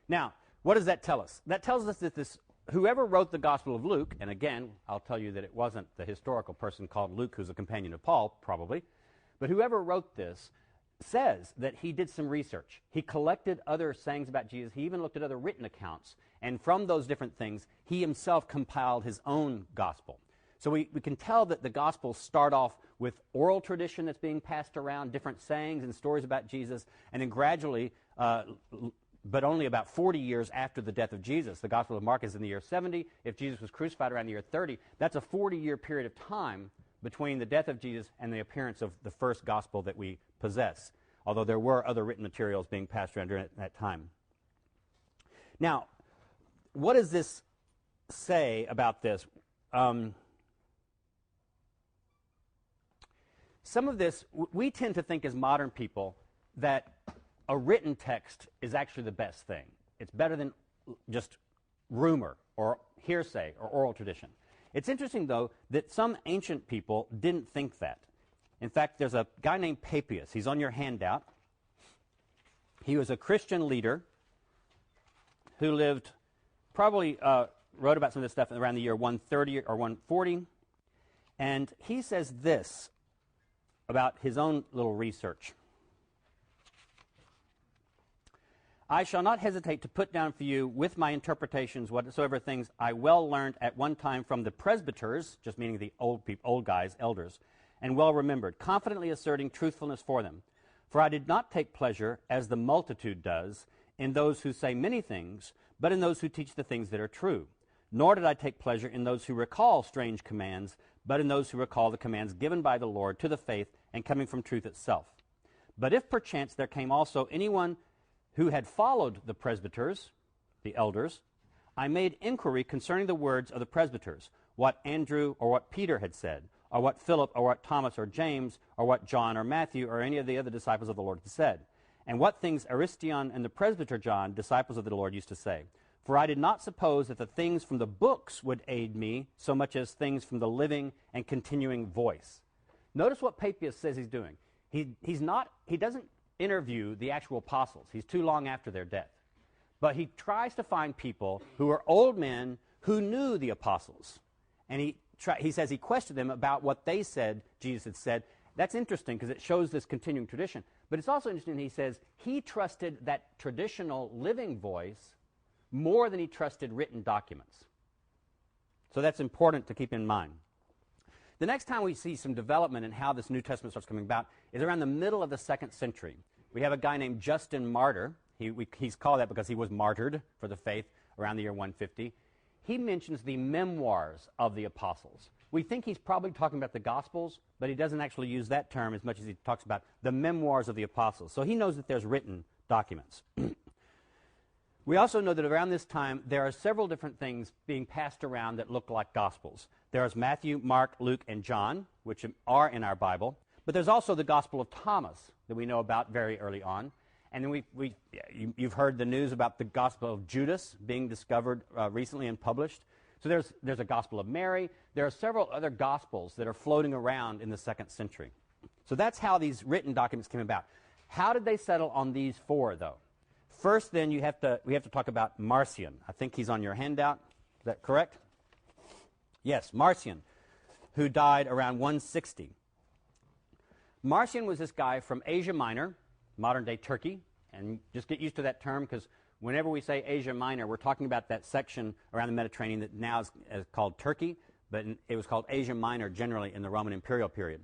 Now, what does that tell us? That tells us that whoever wrote the Gospel of Luke, and again, I'll tell you that it wasn't the historical person called Luke who's a companion of Paul, probably, but whoever wrote this says that he did some research. He collected other sayings about Jesus. He even looked at other written accounts. And from those different things, he himself compiled his own gospel. So we can tell that the Gospels start off with oral tradition that's being passed around, different sayings and stories about Jesus, and then gradually, but only about 40 years after the death of Jesus. The Gospel of Mark is in the year 70. If Jesus was crucified around the year 30, that's a 40-year period of time between the death of Jesus and the appearance of the first gospel that we possess, although there were other written materials being passed around during that time. Now, what does this say about this? Some of this, we tend to think as modern people that a written text is actually the best thing. It's better than just rumor or hearsay or oral tradition. It's interesting, though, that some ancient people didn't think that. In fact, there's a guy named Papias. He's on your handout. He was a Christian leader who lived, probably wrote about some of this stuff around the year 130 or 140. And he says this about his own little research. I shall not hesitate to put down for you with my interpretations whatsoever things I well learned at one time from the presbyters, just meaning the old guys, elders, and well remembered, confidently asserting truthfulness for them. For I did not take pleasure, as the multitude does, in those who say many things, but in those who teach the things that are true. Nor did I take pleasure in those who recall strange commands, but in those who recall the commands given by the Lord to the faith and coming from truth itself. But if perchance there came also anyone who had followed the presbyters, the elders, I made inquiry concerning the words of the presbyters, what Andrew or what Peter had said, or what Philip or what Thomas or James, or what John or Matthew or any of the other disciples of the Lord had said, and what things Aristion and the presbyter John, disciples of the Lord, used to say. For I did not suppose that the things from the books would aid me so much as things from the living and continuing voice. Notice what Papias says he's doing. He doesn't interview the actual apostles. He's too long after their death. But he tries to find people who are old men who knew the apostles. And he says he questioned them about what they said Jesus had said. That's interesting because it shows this continuing tradition. But it's also interesting, he says, he trusted that traditional living voice more than he trusted written documents. So that's important to keep in mind. The next time we see some development in how this New Testament starts coming about is around the middle of the 2nd century. We have a guy named Justin Martyr. He's called that because he was martyred for the faith around the year 150. He mentions the memoirs of the apostles. We think he's probably talking about the Gospels, but he doesn't actually use that term as much as he talks about the memoirs of the apostles. So he knows that there's written documents. We also know that around this time, there are several different things being passed around that look like Gospels. There's Matthew, Mark, Luke, and John, which are in our Bible. But there's also the Gospel of Thomas that we know about very early on. And then you've heard the news about the Gospel of Judas being discovered recently and published. So there's a Gospel of Mary. There are several other Gospels that are floating around in the 2nd century. So that's how these written documents came about. How did they settle on these 4, though? First, then, we have to talk about Marcion. I think he's on your handout. Is that correct? Yes, Marcion, who died around 160. Marcion was this guy from Asia Minor, modern-day Turkey, and just get used to that term because whenever we say Asia Minor, we're talking about that section around the Mediterranean that now is called Turkey, but it was called Asia Minor generally in the Roman imperial period.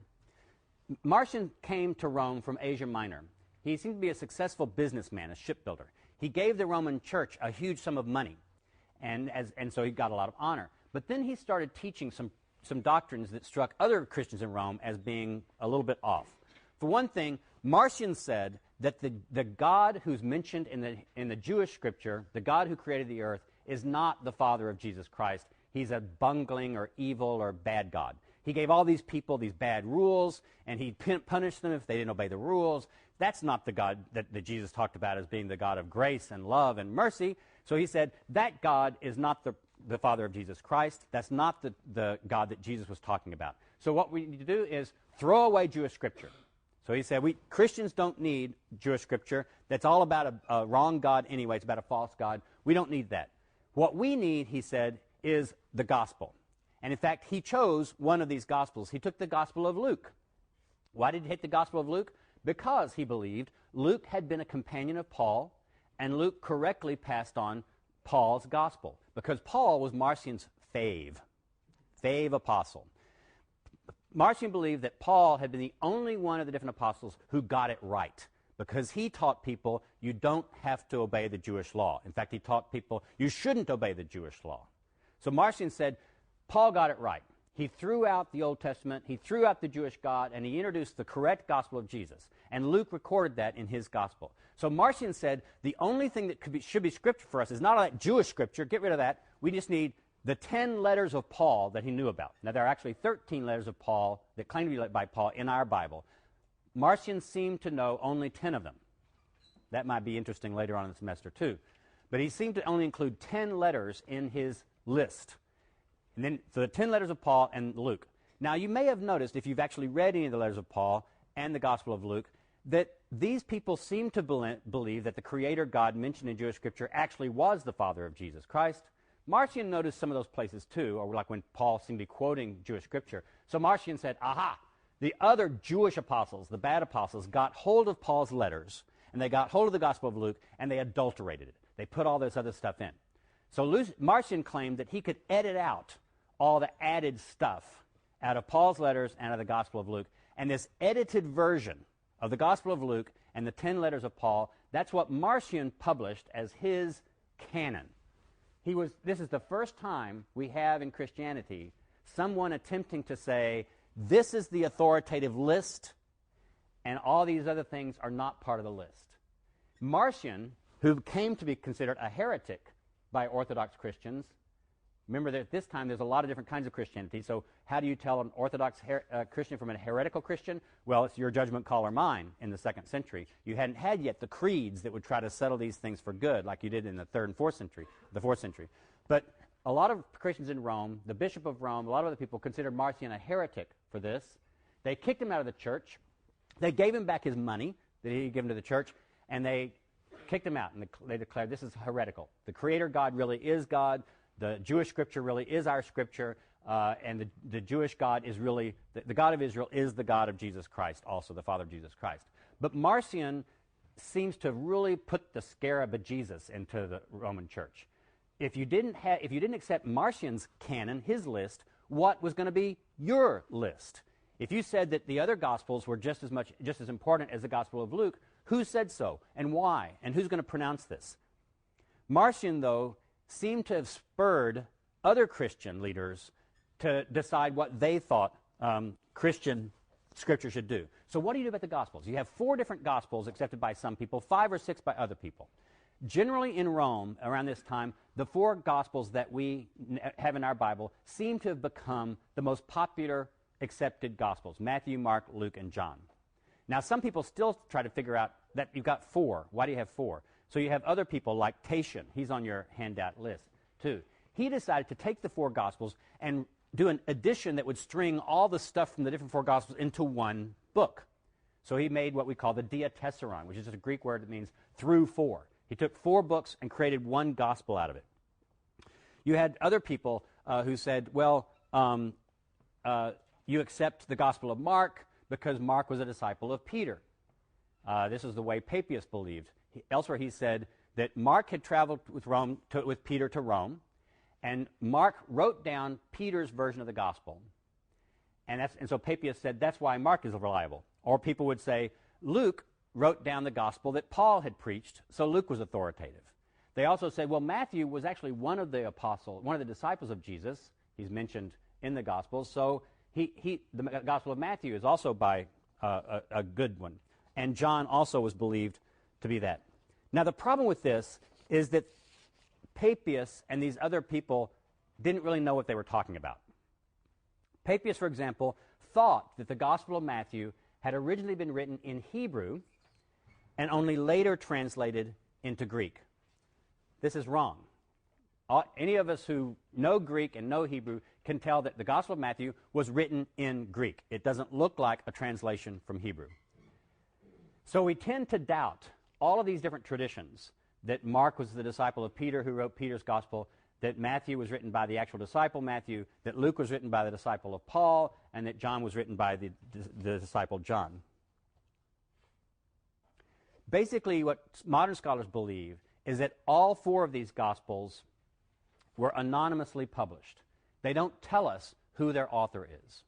Marcion came to Rome from Asia Minor. He seemed to be a successful businessman, a shipbuilder. He gave the Roman church a huge sum of money, and so he got a lot of honor. But then he started teaching some doctrines that struck other Christians in Rome as being a little bit off. For one thing, Marcion said that the God who's mentioned in the Jewish scripture, the God who created the earth, is not the Father of Jesus Christ. He's a bungling or evil or bad God. He gave all these people these bad rules, and he punished them if they didn't obey the rules. That's not the God that Jesus talked about as being the God of grace and love and mercy. So he said, that God is not the Father of Jesus Christ. That's not the God that Jesus was talking about. So what we need to do is throw away Jewish scripture. So he said, Christians don't need Jewish scripture. That's all about a wrong God anyway. It's about a false God. We don't need that. What we need, he said, is the gospel. And in fact, he chose one of these gospels. He took the gospel of Luke. Why did he take the gospel of Luke? Because he believed Luke had been a companion of Paul, and Luke correctly passed on Paul's gospel, because Paul was Marcion's fave apostle. Marcion believed that Paul had been the only one of the different apostles who got it right, because he taught people you don't have to obey the Jewish law. In fact, he taught people you shouldn't obey the Jewish law. So Marcion said, Paul got it right. He threw out the Old Testament, he threw out the Jewish God, and he introduced the correct gospel of Jesus. And Luke recorded that in his gospel. So Marcion said, the only thing that should be scripture for us is not all that Jewish scripture. Get rid of that. We just need the 10 letters of Paul that he knew about. Now, there are actually 13 letters of Paul that claim to be by Paul in our Bible. Marcion seemed to know only 10 of them. That might be interesting later on in the semester, too. But he seemed to only include 10 letters in his list. And then, so the 10 letters of Paul and Luke. Now, you may have noticed, if you've actually read any of the letters of Paul and the Gospel of Luke, that these people seem to believe that the Creator God mentioned in Jewish Scripture actually was the Father of Jesus Christ. Marcion noticed some of those places, too, or like when Paul seemed to be quoting Jewish Scripture. So Marcion said, aha, the other Jewish apostles, the bad apostles, got hold of Paul's letters, and they got hold of the Gospel of Luke, and they adulterated it. They put all this other stuff in. So Marcion claimed that he could edit out all the added stuff out of Paul's letters and out of the Gospel of Luke. And this edited version of the Gospel of Luke and the 10 letters of Paul, that's what Marcion published as his canon. This is the first time we have in Christianity someone attempting to say, this is the authoritative list, and all these other things are not part of the list. Marcion, who came to be considered a heretic by Orthodox Christians, remember that at this time there's a lot of different kinds of Christianity, so how do you tell an Orthodox Christian from a heretical Christian? Well, it's your judgment call or mine in the 2nd century. You hadn't had yet the creeds that would try to settle these things for good like you did in the 3rd and 4th century, the 4th century. But a lot of Christians in Rome, the Bishop of Rome, a lot of other people considered Marcion a heretic for this. They kicked him out of the church. They gave him back his money that he had given to the church, and they kicked him out, and they declared this is heretical. The Creator God really is God. The Jewish Scripture really is our Scripture, and the Jewish God is really, the God of Israel is the God of Jesus Christ, also the Father of Jesus Christ. But Marcion seems to really put the scarab of Jesus into the Roman Church. If you didn't accept Marcion's canon, his list, what was going to be your list? If you said that the other Gospels were just as important as the Gospel of Luke, who said so, and why, and who's going to pronounce this? Marcion, though, seemed to have spurred other Christian leaders to decide what they thought Christian Scripture should do. So what do you do about the Gospels? You have 4 different Gospels accepted by some people, 5 or 6 by other people. Generally in Rome, around this time, the 4 Gospels that we have in our Bible seem to have become the most popular accepted Gospels: Matthew, Mark, Luke, and John. Now, some people still try to figure out that you've got 4. Why do you have 4? So you have other people like Tatian. He's on your handout list, too. He decided to take the 4 Gospels and do an edition that would string all the stuff from the different 4 Gospels into one book. So he made what we call the diatessaron, which is just a Greek word that means through 4. He took 4 books and created one gospel out of it. You had other people who said, well, you accept the Gospel of Mark because Mark was a disciple of Peter. This is the way Papias believed. Elsewhere he said that Mark had traveled with Peter to Rome, and Mark wrote down Peter's version of the gospel. And so Papias said that's why Mark is reliable. Or people would say Luke wrote down the gospel that Paul had preached, so Luke was authoritative. They also said, well, Matthew was actually one of the disciples of Jesus. He's mentioned in the Gospels, so the Gospel of Matthew is also by a good one. And John also was believed to be that. Now, the problem with this is that Papias and these other people didn't really know what they were talking about. Papias, for example, thought that the Gospel of Matthew had originally been written in Hebrew and only later translated into Greek. This is wrong. Any of us who know Greek and know Hebrew can tell that the Gospel of Matthew was written in Greek. It doesn't look like a translation from Hebrew. So we tend to doubt all of these different traditions, that Mark was the disciple of Peter who wrote Peter's gospel, that Matthew was written by the actual disciple Matthew, that Luke was written by the disciple of Paul, and that John was written by the disciple John. Basically, what modern scholars believe is that all four of these gospels were anonymously published. They don't tell us who their author is.